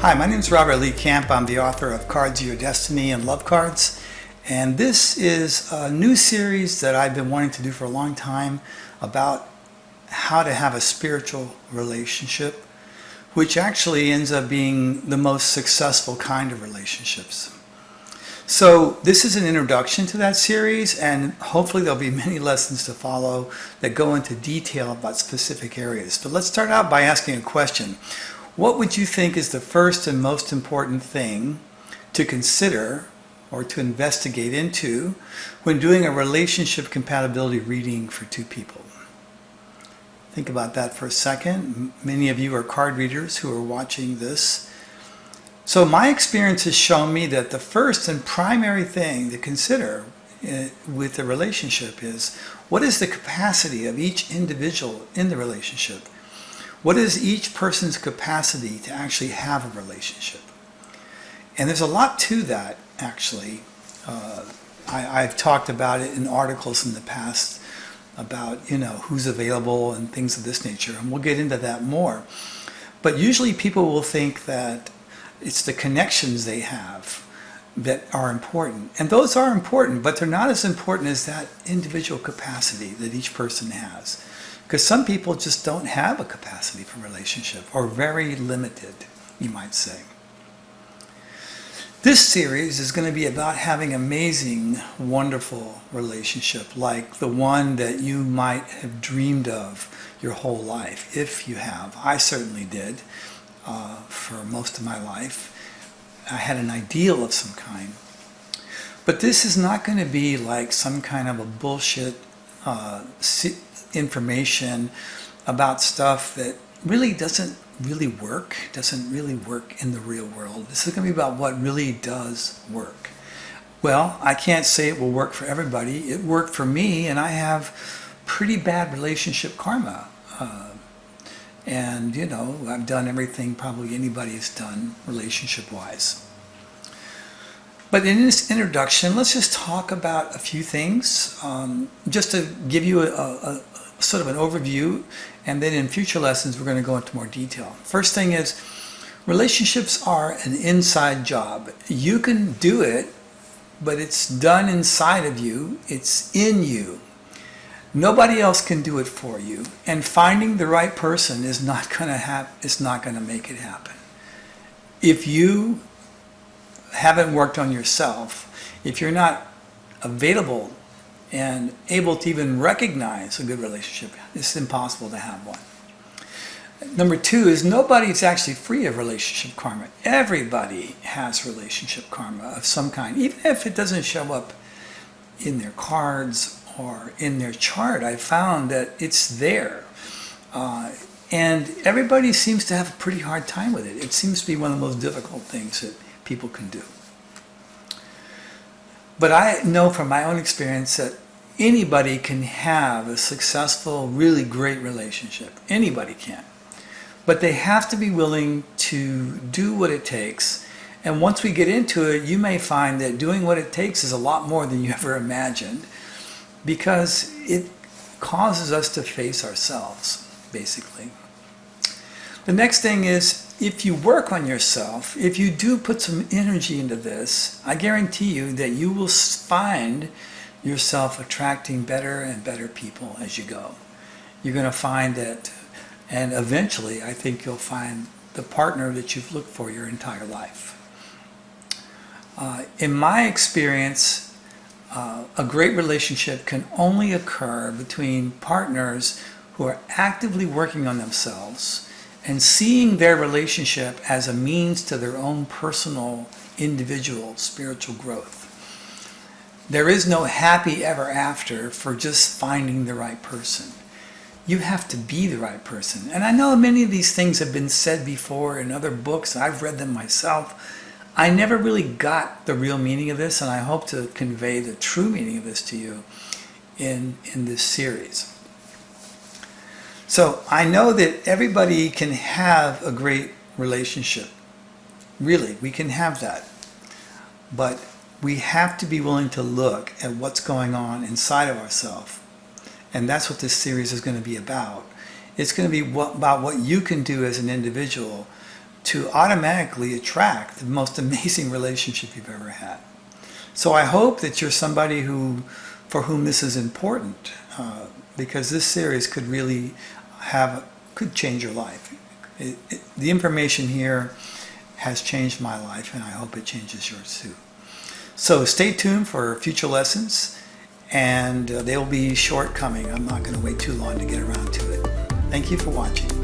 Hi, my name is Robert Lee Camp. I'm the author of Cards of Your Destiny and Love Cards. And this is a new series that I've been wanting to do for a long time about how to have a spiritual relationship, which actually ends up being the most successful kind of relationships. So this is an introduction to that series, and hopefully there'll be many lessons to follow that go into detail about specific areas. But let's start out by asking a question. What would you think is the first and most important thing to consider or to investigate into when doing a relationship compatibility reading for two people? Think about that for a second. Many of you are card readers who are watching this. So my experience has shown me that the first and primary thing to consider with a relationship is, what is the capacity of each individual in the relationship? What is each person's capacity to actually have a relationship? And there's a lot to that, actually. I've talked about it in articles in the past about, who's available and things of this nature, and we'll get into that more. But usually people will think that it's the connections they have that are important. And those are important, but they're not as important as that individual capacity that each person has. Because some people just don't have a capacity for relationship, or very limited, you might say. This series is going to be about having amazing, wonderful relationship, like the one that you might have dreamed of your whole life, if you have. I certainly did for most of my life. I had an ideal of some kind. But this is not going to be like some kind of a bullshit information about stuff that really doesn't really work in the real world. This is going to be about what really does work. Well, I can't say it will work for everybody. It worked for me, and I have pretty bad relationship karma. And, I've done everything probably anybody has done relationship-wise. But in this introduction, let's just talk about a few things, just to give you a sort of an overview, and then in future lessons we're going to go into more detail. First thing is, relationships are an inside job. You can do it, but it's done inside of you. It's in you. Nobody else can do it for you, and finding the right person is not going to make it happen. If you haven't worked on yourself, if you're not available and able to even recognize a good relationship, it's impossible to have one. Number two is, nobody's actually free of relationship karma. Everybody has relationship karma of some kind, even if it doesn't show up in their cards or in their chart. I found that it's there. And everybody seems to have a pretty hard time with it. It seems to be one of the most difficult things that people can do. But I know from my own experience that anybody can have a successful, really great relationship. Anybody can. But they have to be willing to do what it takes. And once we get into it, you may find that doing what it takes is a lot more than you ever imagined, because it causes us to face ourselves, basically. The next thing is, if you work on yourself, if you do put some energy into this, I guarantee you that you will find yourself attracting better and better people as you go. You're going to find that, and eventually I think you'll find the partner that you've looked for your entire life. In my experience, a great relationship can only occur between partners who are actively working on themselves and seeing their relationship as a means to their own personal, individual, spiritual growth. There is no happy ever after for just finding the right person. You have to be the right person. And I know many of these things have been said before in other books. I've read them myself. I never really got the real meaning of this, and I hope to convey the true meaning of this to you in this series. So I know that everybody can have a great relationship. Really, we can have that. But we have to be willing to look at what's going on inside of ourselves. And that's what this series is going to be about. It's going to be about what you can do as an individual to automatically attract the most amazing relationship you've ever had. So I hope that you're somebody for whom this is important, because this series could really could change your life. The information here has changed my life, and I hope it changes yours too. So stay tuned for future lessons, and they will be short coming. I'm not going to wait too long to get around to it. Thank you for watching.